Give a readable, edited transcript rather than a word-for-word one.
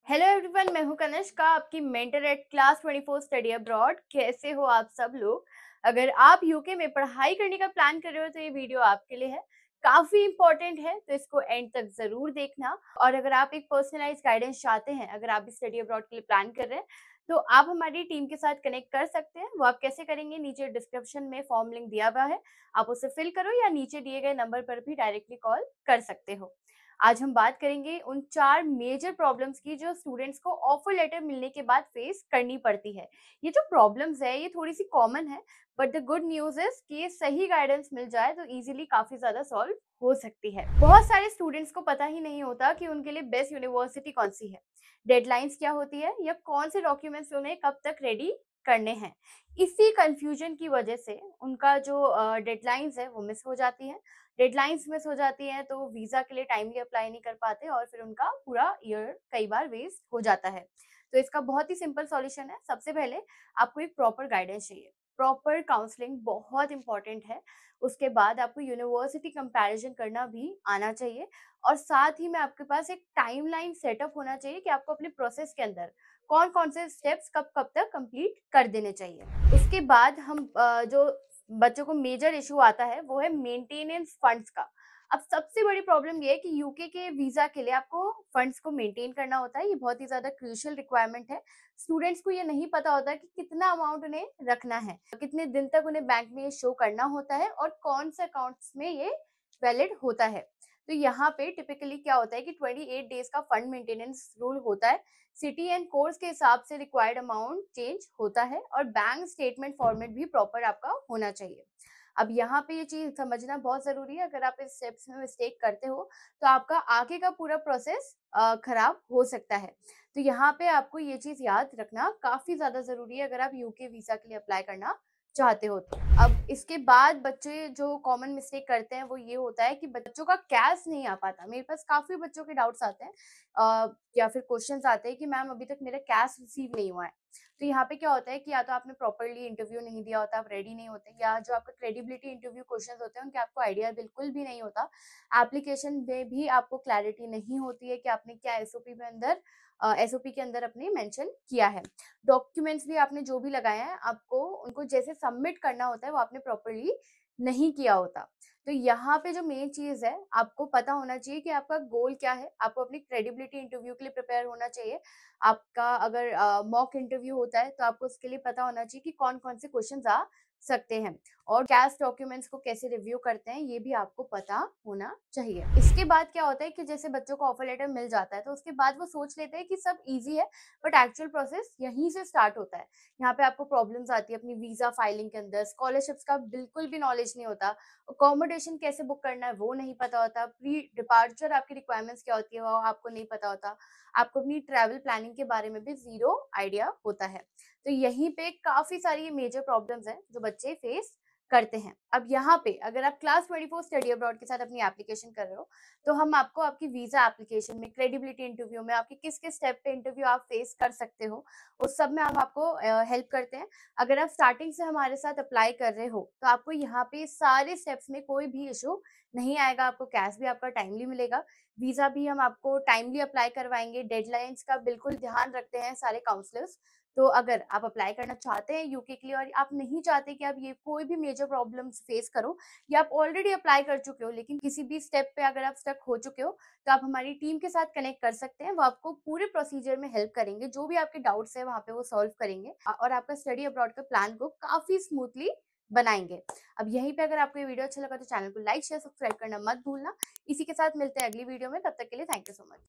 Hello everyone, मैं हूं कनिष्का, आपकी mentor at class 24 study abroad. कैसे हो आप सब लोग? अगर आप यूके में पढ़ाई करने का प्लान कर रहे हो तो ये वीडियो आपके लिए है। काफी इंपॉर्टेंट है, तो इसको एंड तक जरूर देखना। और अगर आप एक पर्सनलाइज गाइडेंस चाहते हैं, अगर आप भी स्टडी अब्रॉड के लिए प्लान कर रहे हैं, तो आप हमारी टीम के साथ कनेक्ट कर सकते हैं। वो आप कैसे करेंगे, नीचे डिस्क्रिप्शन में फॉर्म लिंक दिया हुआ है, आप उसे फिल करो या नीचे दिए गए नंबर पर भी डायरेक्टली कॉल कर सकते हो। आज हम बात करेंगे उन 4 मेजर प्रॉब्लम्स की जो स्टूडेंट्स को ऑफर लेटर मिलने के बाद फेस करनी पड़ती है। ये जो प्रॉब्लम्स है ये थोड़ी सी कॉमन है, but the good news is कि ये सही गाइडेंस मिल जाए तो इजीली काफी ज़्यादा सॉल्व हो सकती है। बहुत सारे स्टूडेंट्स को पता ही नहीं होता कि उनके लिए बेस्ट यूनिवर्सिटी कौन सी है, डेडलाइंस क्या होती है या कौन से डॉक्यूमेंट्स उन्हें कब तक रेडी करने हैं। इसी कंफ्यूजन की वजह से उनका जो डेडलाइंस है वो मिस हो जाती है। डेडलाइंस मिस हो जाती हैं तो वीज़ा के लिए टाइमली अप्लाई नहीं कर पाते और फिर उनका पूरा ईयर कई बार वेस्ट हो जाता है। तो इसका बहुत ही सिंपल सॉल्यूशन है। सबसे पहले आपको एक प्रॉपर गाइडेंस चाहिए। प्रॉपर काउंसलिंग बहुत इंपॉर्टेंट है। उसके बाद आपको यूनिवर्सिटी कंपैरिजन करना भी आना चाहिए और साथ ही में आपके पास एक टाइमलाइन सेटअप होना चाहिए कि आपको अपने प्रोसेस के अंदर कौन-कौन से स्टेप्स कब-कब तक कंप्लीट कर देने चाहिए। उसके बाद हम जो बच्चों को मेजर इशू आता है वो है मेंटेनेंस फंड्स का। अब सबसे बड़ी प्रॉब्लम ये है कि यूके के वीजा के लिए आपको फंड्स को मेंटेन करना होता है। ये बहुत ही ज्यादा क्रूशियल रिक्वायरमेंट है। स्टूडेंट्स को ये नहीं पता होता कि कितना अमाउंट उन्हें रखना है, कितने दिन तक उन्हें बैंक में ये शो करना होता है और कौन से अकाउंट्स में ये वैलिड होता है। तो यहाँ पे टिपिकली क्या होता है कि 28 डेज का फंड मेंटेनेंस रूल होता है। सिटी एंड कोर्स के हिसाब से रिक्वायर्ड अमाउंट चेंज होता है और बैंक स्टेटमेंट फॉर्मेट भी प्रॉपर आपका होना चाहिए। अब यहाँ पे ये चीज समझना बहुत जरूरी है। अगर आप इस स्टेप्स में मिस्टेक करते हो तो आपका आगे का पूरा प्रोसेस खराब हो सकता है। तो यहाँ पे आपको ये चीज याद रखना काफी ज्यादा जरूरी है अगर आप यूके वीजा के लिए अप्लाई करना चाहते हो तो। अब इसके बाद बच्चे जो कॉमन मिस्टेक करते हैं वो ये होता है कि बच्चों का कैश नहीं आ पाता। मेरे पास काफी बच्चों के डाउट्स आते हैं या फिर क्वेश्चंस आते हैं कि मैम अभी तक मेरा कैश रिसीव नहीं हुआ है। तो यहाँ पे क्या होता है कि या तो आपने प्रॉपर्ली इंटरव्यू नहीं दिया होता, आप रेडी नहीं होते, या जो आपका क्रेडिबिलिटी इंटरव्यू क्वेश्चंस होते हैं उनके आपको आइडिया बिल्कुल भी नहीं होता। एप्लीकेशन में भी आपको क्लैरिटी नहीं होती है कि आपने क्या एसओपी में अंदर एसओपी के अंदर अपने मेंशन किया है। डॉक्यूमेंट्स भी आपने जो भी लगाए हैं आपको उनको जैसे सबमिट करना होता है वो आपने प्रॉपर्ली नहीं किया होता। तो यहाँ पे जो मेन चीज है, आपको पता होना चाहिए कि आपका गोल क्या है। आपको अपनी क्रेडिबिलिटी इंटरव्यू के लिए प्रिपेयर होना चाहिए। आपका अगर मॉक इंटरव्यू होता है तो आपको उसके लिए पता होना चाहिए कि कौन कौन से क्वेश्चंस आ सकते हैं और कैश डॉक्यूमेंट्स को कैसे रिव्यू करते हैं ये भी आपको पता होना चाहिए। इसके बाद क्या होता है कि जैसे बच्चों को ऑफर लेटर मिल जाता है तो उसके बाद वो सोच लेते हैं कि सब इजी है, बट एक्चुअल प्रोसेस यहीं से स्टार्ट होता है। यहाँ पे आपको प्रॉब्लम्स आती है अपनी वीजा फाइलिंग के अंदर। स्कॉलरशिप्स का बिल्कुल भी नॉलेज नहीं होता। अकोमोडेशन कैसे बुक करना है वो नहीं पता होता। प्री डिपार्चर आपकी रिक्वायरमेंट्स क्या होती है वो आपको नहीं पता होता। आपको अपनी ट्रैवल प्लानिंग के बारे में भी ज़ीरो आइडिया होता है। तो यहीं पे काफ़ी सारी ये मेजर प्रॉब्लम्स हैं जो बच्चे फेस करते हैं। अब यहाँ पे अगर आप क्लास 24 स्टडी अब्रॉड के साथ अपनी एप्लीकेशन कर रहे हो, तो हम आपको आपकी वीज़ा एप्लीकेशन में, क्रेडिबिलिटी इंटरव्यू में, आपके किस-किस स्टेप पे इंटरव्यू आप फेस कर सकते हो, उस सब में हम आपको हेल्प करते हैं। अगर आप स्टार्टिंग से हमारे साथ अप्लाई कर रहे हो, तो आपको यहाँ पे सारे स्टेप्स में कोई भी इश्यू नहीं आएगा। आपको कैश भी आपका टाइमली मिलेगा। वीज़ा भी हम आपको टाइमली अप्लाई करवाएँगे। डेडलाइन्स का बिल्कुल ध्यान रखते हैं सारे काउंसलर्स। तो अगर आप अप्लाई करना चाहते हैं यूके के लिए और आप नहीं चाहते कि आप ये कोई भी मेजर प्रॉब्लम्स फेस करो, या आप ऑलरेडी अप्लाई कर चुके हो लेकिन किसी भी स्टेप पे अगर आप स्टक हो चुके हो, तो आप हमारी टीम के साथ कनेक्ट कर सकते हैं। वो आपको पूरे प्रोसीजर में हेल्प करेंगे। जो भी आपके डाउट्स हैं वहाँ पे वो सॉल्व करेंगे और आपका स्टडी अब्रॉड का प्लान को काफ़ी स्मूथली बनाएँगे। अब यहीं पे अगर आपको ये वीडियो अच्छा लगा तो चैनल को लाइक, शेयर, सब्सक्राइब करना मत भूलना। इसी के साथ मिलते हैं अगली वीडियो में। तब तक के लिए थैंक यू सो मच।